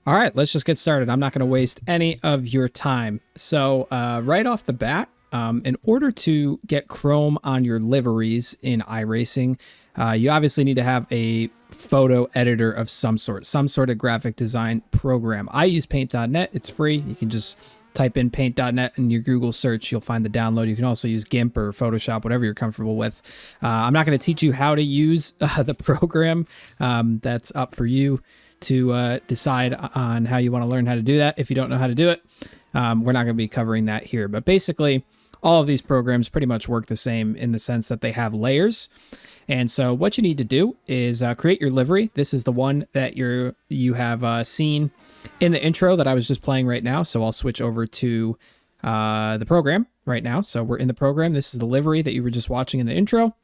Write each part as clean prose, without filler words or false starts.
All right, let's just get started. I'm not going to waste any of your time. So right off the bat, in order to get Chrome on your liveries in iRacing, you obviously need to have a photo editor of some sort of graphic design program. I use paint.net. It's free. You can just type in paint.net in your Google search. You'll find the download. You can also use GIMP or Photoshop, whatever you're comfortable with. I'm not going to teach you how to use the program. That's up for you to decide on how you want to learn how to do that. If you don't know how to do it, we're not going to be covering that here. But basically, all of these programs pretty much work the same in the sense that they have layers. And so what you need to do is create your livery. This is the one that you have seen in the intro that I was just playing right now. So I'll switch over to the program right now. So we're in the program. This is the livery that you were just watching in the intro.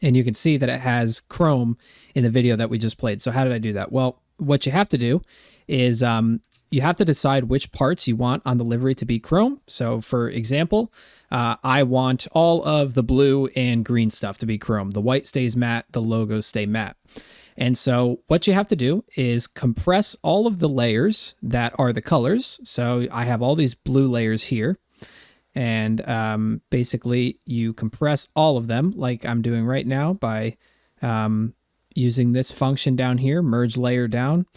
And you can see that it has Chrome in the video that we just played. So how did I do that? Well, what you have to do is you have to decide which parts you want on the livery to be Chrome. So for example, I want all of the blue and green stuff to be Chrome. The white stays matte, the logos stay matte. And so what you have to do is compress all of the layers that are the colors. So I have all these blue layers here. And basically you compress all of them like I'm doing right now by using this function down here, merge layer down,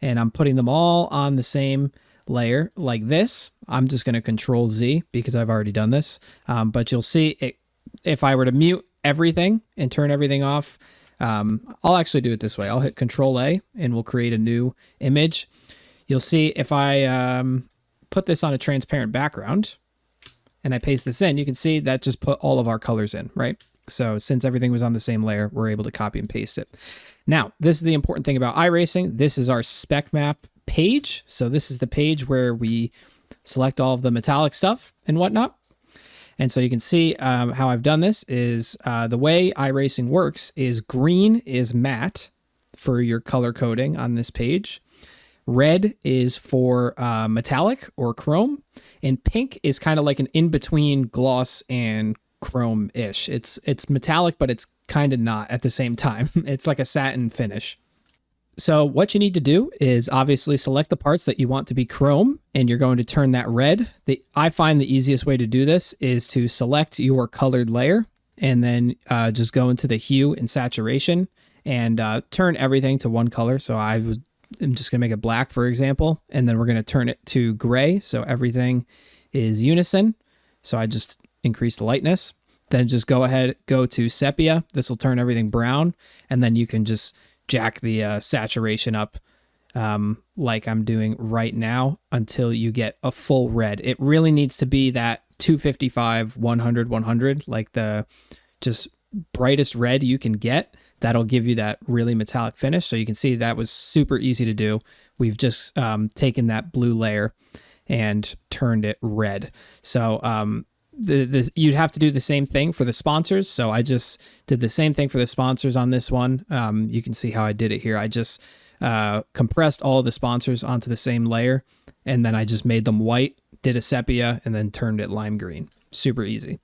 and I'm putting them all on the same layer like this. I'm just going to Control Z because I've already done this. But you'll see it, if I were to mute everything and turn everything off, I'll actually do it this way. I'll hit Control A and we'll create a new image. You'll see if I put this on a transparent background, and I paste this in, you can see that just put all of our colors in, right? So since everything was on the same layer, we're able to copy and paste it. Now, this is the important thing about iRacing. This is our spec map page. So this is the page where we select all of the metallic stuff and whatnot. And so you can see how I've done this is the way iRacing works is green is matte for your color coding on this page. Red is for metallic or chrome, and pink is kind of like an in-between gloss and chrome-ish. It's metallic, but it's kind of not at the same time. It's like a satin finish. So what you need to do is obviously select the parts that you want to be chrome, and you're going to turn that red. I find the easiest way to do this is to select your colored layer, and then just go into the hue and saturation, and turn everything to one color. So I'm just going to make it black, for example, and then we're going to turn it to gray. So everything is unison. So I just increase the lightness. Then just go to sepia. This will turn everything brown. And then you can just jack the saturation up like I'm doing right now until you get a full red. It really needs to be that 255, 100, 100, like the just brightest red you can get. That'll give you that really metallic finish. So you can see that was super easy to do. We've just taken that blue layer and turned it red. So you'd have to do the same thing for the sponsors. So I just did the same thing for the sponsors on this one. You can see how I did it here. I just compressed all the sponsors onto the same layer, and then I just made them white, did a sepia, and then turned it lime green. Super easy.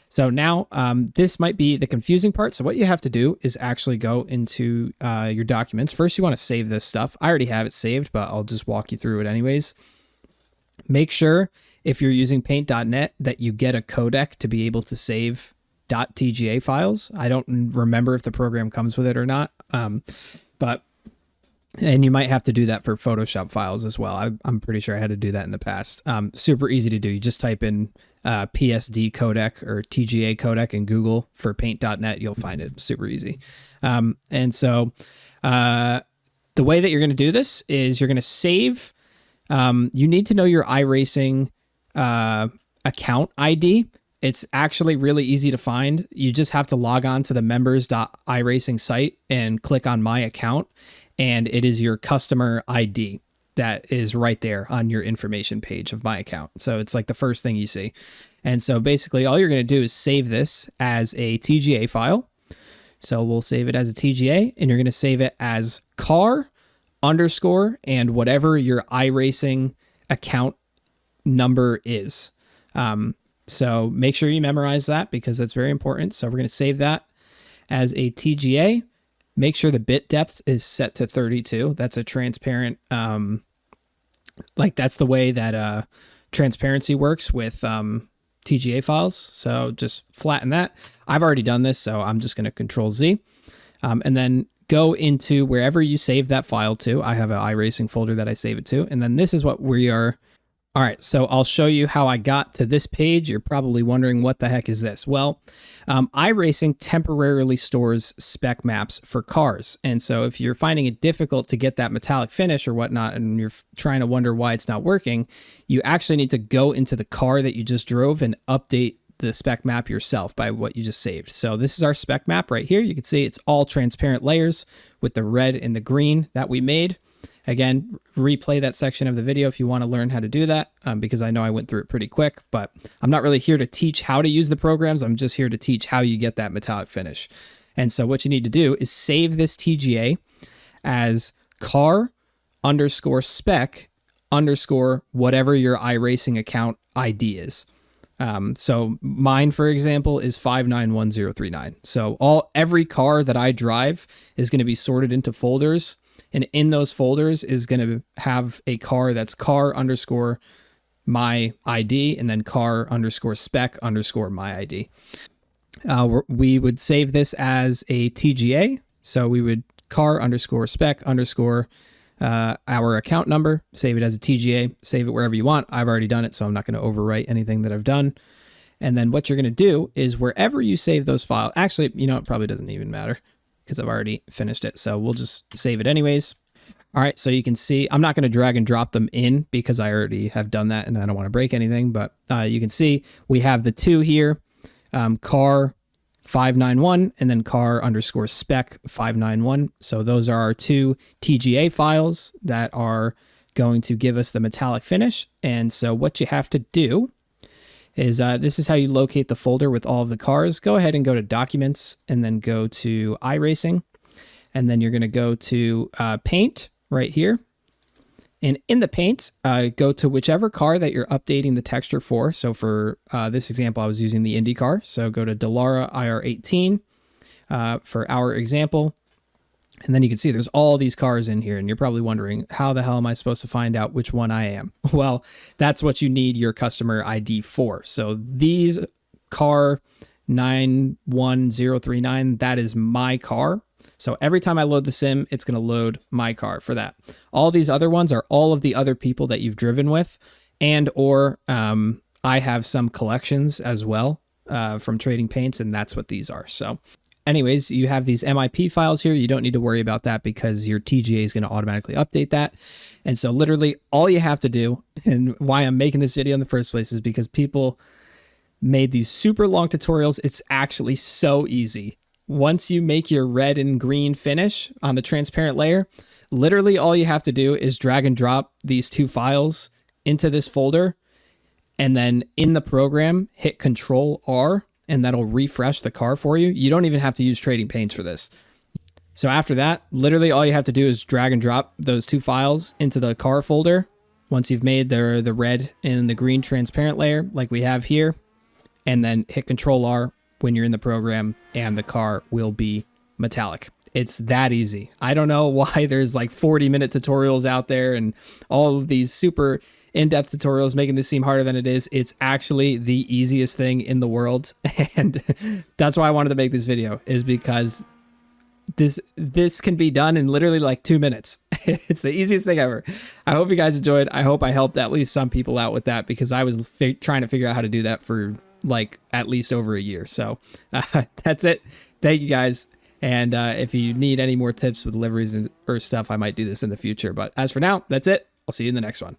So now this might be the confusing part. So what you have to do is actually go into your documents. First, you want to save this stuff. I already have it saved, but I'll just walk you through it anyways. Make sure if you're using paint.net that you get a codec to be able to save .tga files. I don't remember if the program comes with it or not, and you might have to do that for Photoshop files as well. I'm pretty sure I had to do that in the past. Super easy to do. You just type in PSD codec or TGA codec in Google for paint.net. You'll find it super easy. And so the way that you're going to do this is you're going to save. You need to know your iRacing account ID. It's actually really easy to find. You just have to log on to the members.iRacing site and click on My Account, and it is your customer ID that is right there on your information page of My Account. So it's like the first thing you see. And so basically all you're going to do is save this as a TGA file. So we'll save it as a TGA, and you're going to save it as car underscore and whatever your iRacing account number is. So make sure you memorize that because that's very important. So we're going to save that as a TGA. make sure the bit depth is set to 32. That's a transparent, like that's the way that transparency works with TGA files. So just flatten that. I've already done this, so I'm just going to Control Z, and then go into wherever you save that file to. I have an iRacing folder that I save it to, and then this is what we are. All right, so I'll show you how I got to this page. You're probably wondering, what the heck is this? Well, iRacing temporarily stores spec maps for cars. And so if you're finding it difficult to get that metallic finish or whatnot, and you're trying to wonder why it's not working, you actually need to go into the car that you just drove and update the spec map yourself by what you just saved. So this is our spec map right here. You can see it's all transparent layers with the red and the green that we made. Again, replay that section of the video if you want to learn how to do that, because I know I went through it pretty quick, but I'm not really here to teach how to use the programs. I'm just here to teach how you get that metallic finish. And so what you need to do is save this TGA as car underscore spec underscore whatever your iRacing account ID is. So mine, for example, is 591039. So every car that I drive is going to be sorted into folders. And in those folders is going to have a car that's car underscore my ID and then car underscore spec underscore my ID. We would save this as a TGA. So we would car underscore spec underscore our account number, save it as a TGA, save it wherever you want. I've already done it, so I'm not going to overwrite anything that I've done. And then what you're going to do is wherever you save those files, actually, you know, it probably doesn't even matter, because I've already finished it. So we'll just save it anyways. All right, so you can see, I'm not going to drag and drop them in because I already have done that and I don't want to break anything, but you can see we have the two here, car 591 and then car underscore spec 591. So those are our two TGA files that are going to give us the metallic finish. And so what you have to do is this is how you locate the folder with all of the cars. Go ahead and go to Documents and then go to iRacing. And then you're going to go to Paint right here. And in the Paint, go to whichever car that you're updating the texture for. So for this example, I was using the Indy car. So go to Dallara IR18 for our example. And then you can see there's all these cars in here, and you're probably wondering, how the hell am I supposed to find out which one I am? Well, that's what you need your customer ID for. So these car 91039, that is my car. So every time I load the sim, it's going to load my car for that. All these other ones are all of the other people that you've driven with, and or I have some collections as well from Trading Paints, and that's what these are. So anyways, you have these MIP files here. You don't need to worry about that because your TGA is going to automatically update that. And so literally all you have to do, and why I'm making this video in the first place, is because people made these super long tutorials. It's actually so easy. Once you make your red and green finish on the transparent layer, literally all you have to do is drag and drop these two files into this folder, and then in the program, hit Control R, and that'll refresh the car for you. You don't even have to use Trading Paints for this. So after that, literally all you have to do is drag and drop those two files into the car folder. Once you've made the red and the green transparent layer like we have here, and then hit Control R when you're in the program, and the car will be metallic. It's that easy. I don't know why there's like 40-minute tutorials out there and all of these super in-depth tutorials making this seem harder than it is. It's actually the easiest thing in the world, and that's why I wanted to make this video, is because this can be done in literally like 2 minutes. It's the easiest thing ever. I hope you guys enjoyed. I hope I helped at least some people out with that, because I was trying to figure out how to do that for like at least over a year. So that's it. Thank you guys. And if you need any more tips with liveries or stuff, I might do this in the future. But as for now, that's it. I'll see you in the next one.